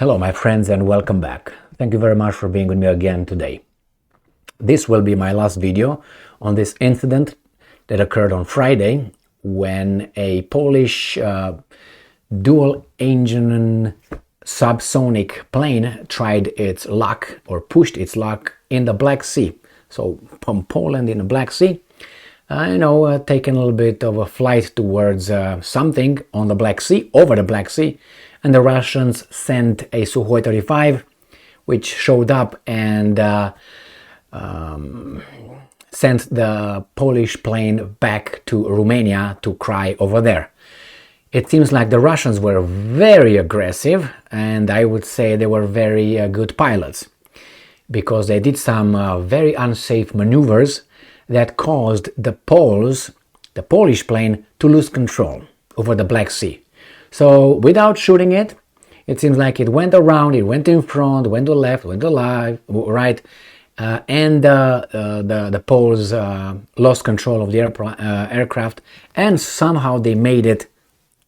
Hello my friends and welcome back. Thank you very much for being with me again today. This will be my last video on this incident that occurred on Friday when a Polish dual-engine subsonic plane tried its luck or pushed its luck in the Black Sea. So from Poland in the Black Sea, taking a little bit of a flight towards something on the Black Sea, over the Black Sea, and the Russians sent a Su-35 which showed up and sent the Polish plane back to Romania to cry over there. It seems like the Russians were very aggressive, and I would say they were very good pilots, because they did some very unsafe maneuvers that caused the Polish plane to lose control over the Black Sea. So without shooting it, it seems like it went around, it went in front, went to left, went to right, and the Poles lost control of the aircraft, and somehow they made it.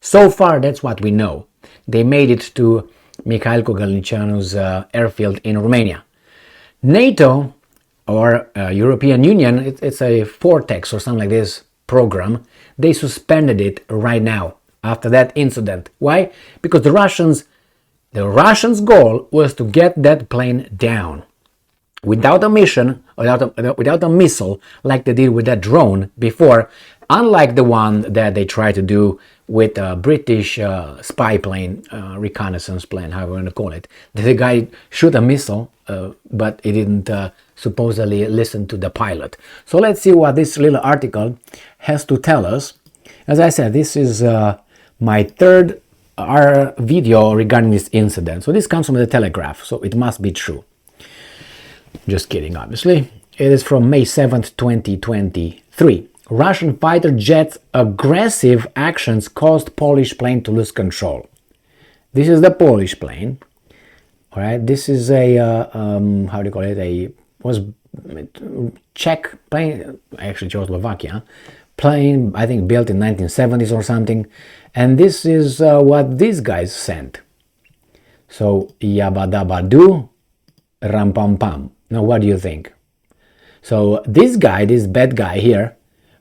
So far, that's what we know. They made it to Mikhail Kogalnicianu's airfield in Romania. NATO or European Union, it's a Vortex or something like this program, they suspended it right now after that incident. Why? Because the Russians' goal was to get that plane down without a mission, without a missile like they did with that drone before, unlike the one that they tried to do with a British spy plane, reconnaissance plane, however you want to call it. The guy shot a missile, but he didn't supposedly listen to the pilot. So let's see what this little article has to tell us. As I said, this is my third video regarding this incident. So this comes from the Telegraph, so it must be true. Just kidding, obviously. It is from May 7th, 2023. Russian fighter jets' aggressive actions caused Polish plane to lose control. This is the Polish plane. All right, this is a how do you call it? Was Czech plane, actually Czechoslovakia plane. I think built in 1970s or something. And this is what these guys sent. So yabadabadu, ram pam pam. Now, what do you think? So this guy, this bad guy here,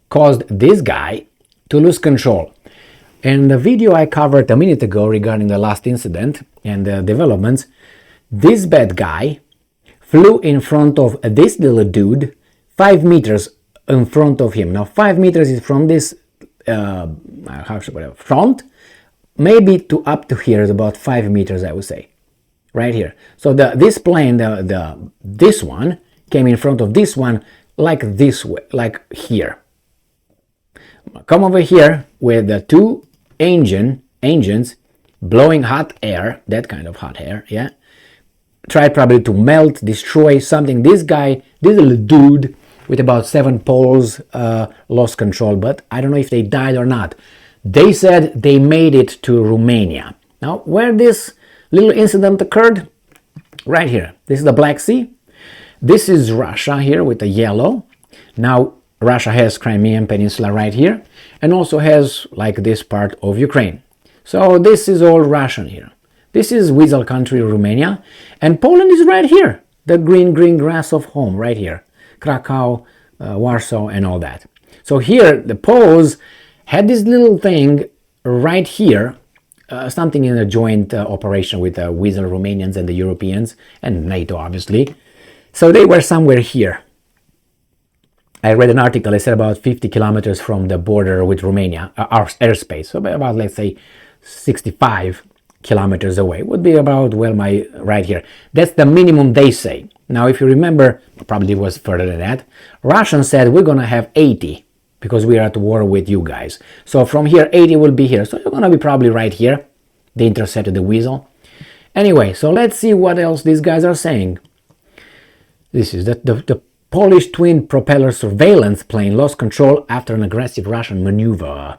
caused this guy to lose control. In the video I covered a minute ago regarding the last incident and the developments, this bad guy flew in front of this little dude 5 meters in front of him. Now 5 meters is from this front, maybe to up to here is about 5 meters, I would say, right here. So this plane, this one came in front of this one like this way, like here. Come over here with the two engines blowing hot air, that kind of hot air, yeah. Tried probably to melt, destroy something. This guy, this little dude with about 7 poles lost control, but I don't know if they died or not. They said they made it to Romania. Now, where this little incident occurred? Right here. This is the Black Sea. This is Russia here with the yellow. Now, Russia has Crimean Peninsula right here, and also has like this part of Ukraine. So this is all Russian here. This is Weasel country, Romania, and Poland is right here. The green grass of home right here. Krakow, Warsaw, and all that. So here the Poles had this little thing right here, something in a joint operation with the Weasel Romanians and the Europeans and NATO, obviously. So they were somewhere here. I read an article, it said about 50 kilometers from the border with Romania, our airspace, so about, let's say, 65 kilometers away, would be about, well, my right here. That's the minimum they say. Now, if you remember, probably was further than that, Russians said we're going to have 80 because we are at war with you guys. So from here, 80 will be here. So you're going to be probably right here. They intercepted the Weasel. Anyway, so let's see what else these guys are saying. This is the Polish twin propeller surveillance plane lost control after an aggressive Russian maneuver.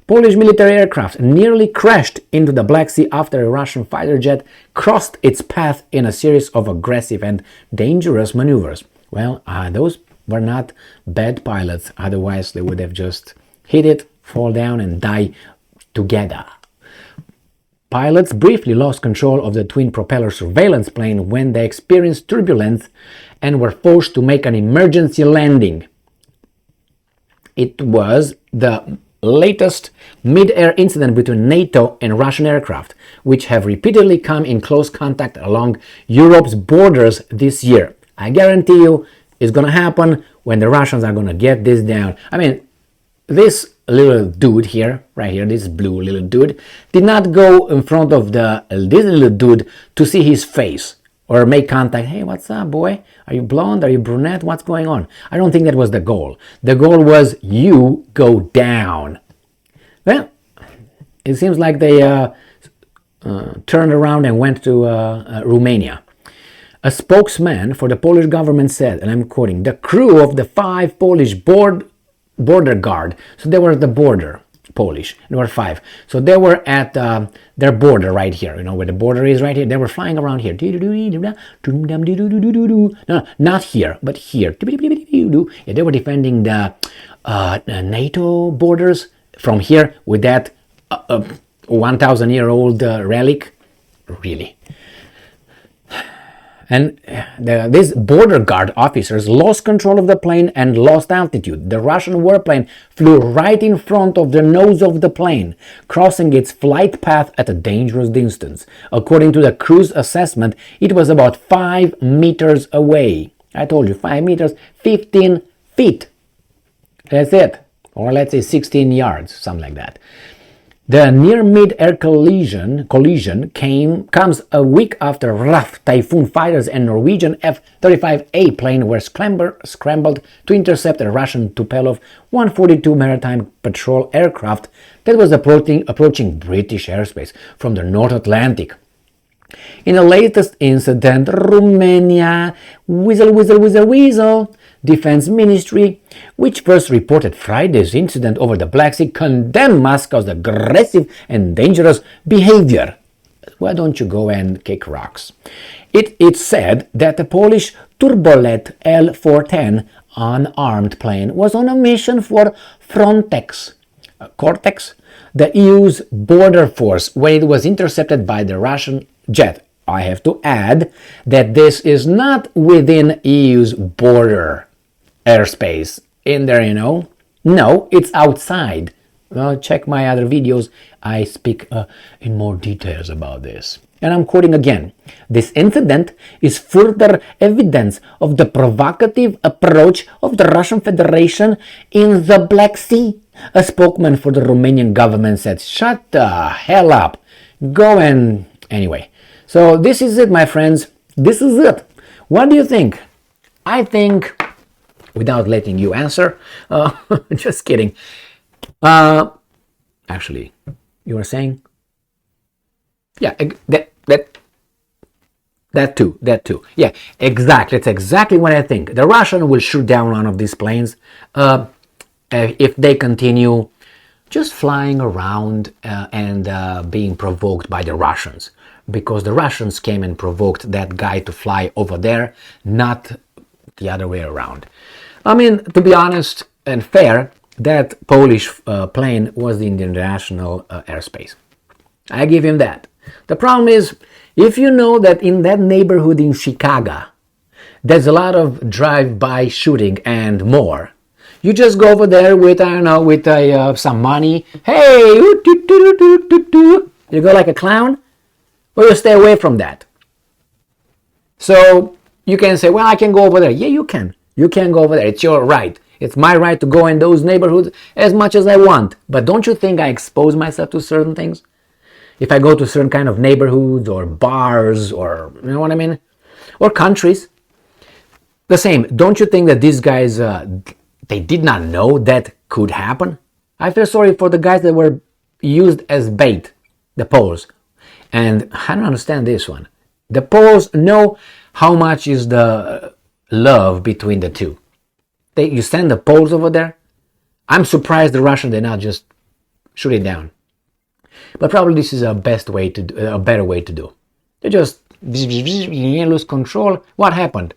Polish military aircraft nearly crashed into the Black Sea after a Russian fighter jet crossed its path in a series of aggressive and dangerous maneuvers. Well, those were not bad pilots, otherwise they would have just hit it, fall down and die together. pilots briefly lost control of the twin-propeller surveillance plane when they experienced turbulence and were forced to make an emergency landing. It was the latest mid-air incident between NATO and Russian aircraft, which have repeatedly come in close contact along Europe's borders this year. I guarantee you it's going to happen when the Russians are going to get this down. I mean, this little dude here, right here, this blue little dude, did not go in front of this little dude to see his face or make contact. Hey, what's up, boy? Are you blonde? Are you brunette? What's going on? I don't think that was the goal. The goal was you go down. Well, it seems like they turned around and went to Romania. A spokesman for the Polish government said, and I'm quoting, the crew of the 5 Polish border guard, so they were the border, Polish, there were 5. So they were at their border right here, where the border is right here. They were flying around here. No, not here, but here. Yeah, they were defending the NATO borders from here with that 1,000-year-old relic. Really. And these border guard officers lost control of the plane and lost altitude. The Russian warplane flew right in front of the nose of the plane, crossing its flight path at a dangerous distance. According to the crew's assessment, it was about 5 meters away. I told you, 5 meters, 15 feet. That's it. Or let's say 16 yards, something like that. The near mid-air collision comes a week after RAF Typhoon fighters and Norwegian F-35A plane were scrambled to intercept a Russian Tupolev 142 maritime patrol aircraft that was approaching British airspace from the North Atlantic. In the latest incident, Romania, weasel, Defense Ministry, which first reported Friday's incident over the Black Sea, condemned Moscow's aggressive and dangerous behavior. Why don't you go and kick rocks? It said that the Polish Turbolet L-410 unarmed plane was on a mission for Cortex, the EU's border force, when it was intercepted by the Russian jet. I have to add that this is not within EU's border airspace in there, No, it's outside. Well, check my other videos. I speak in more details about this. And I'm quoting again. This incident is further evidence of the provocative approach of the Russian Federation in the Black Sea. A spokesman for the Romanian government said, shut the hell up. Go and... Anyway. So this is it, my friends. This is it. What do you think? I think... Without letting you answer, just kidding. Actually, you were saying, yeah, that too. Yeah, exactly. That's exactly what I think. The Russian will shoot down one of these planes if they continue just flying around and being provoked by the Russians, because the Russians came and provoked that guy to fly over there, not the other way around. I mean, to be honest and fair, that Polish plane was in the international airspace. I give him that. The problem is, if you know that in that neighborhood in Chicago, there's a lot of drive-by shooting and more, you just go over there with, I don't know, with some money. Hey, you go like a clown, or you stay away from that. So you can say, well, I can go over there. Yeah, you can. You can go over there. It's your right. It's my right to go in those neighborhoods as much as I want. But don't you think I expose myself to certain things? If I go to certain kind of neighborhoods or bars or, you know what I mean? Or countries. The same. Don't you think that these guys, they did not know that could happen? I feel sorry for the guys that were used as bait, the Poles. And I don't understand this one. The Poles know how much is the love between the two. You send the Poles over there. I'm surprised the Russians did not just shoot it down. But probably this is a better way to do. They just lose control. What happened?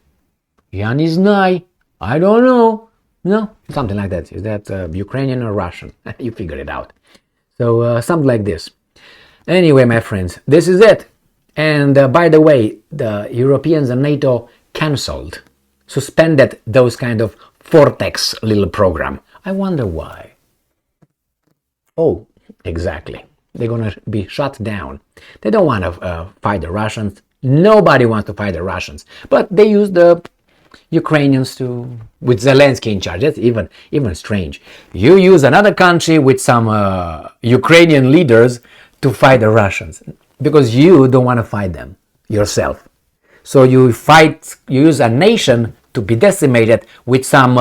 Я не знаю. I don't know. No, something like that. Is that Ukrainian or Russian? You figure it out. So something like this. Anyway, my friends, this is it. And by the way, the Europeans and NATO cancelled, suspended those kind of Vortex little program. I wonder why. Oh, exactly. They're going to be shut down. They don't want to fight the Russians. Nobody wants to fight the Russians. But they use the Ukrainians to, with Zelensky in charge. That's even strange. You use another country with some Ukrainian leaders to fight the Russians because you don't want to fight them yourself. So you use a nation to be decimated with some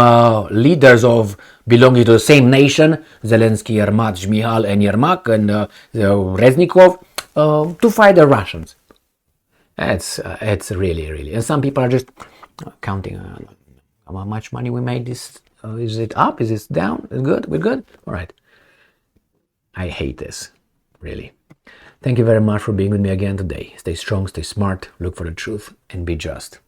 leaders of belonging to the same nation, Zelensky, Yermak, Shmihal, and Yermak, and Reznikov, to fight the Russians. It's really, and some people are just counting how much money we made. This is it up? Is it down? Is good? We're good. All right. I hate this, really. Thank you very much for being with me again today. Stay strong, stay smart, look for the truth, and be just.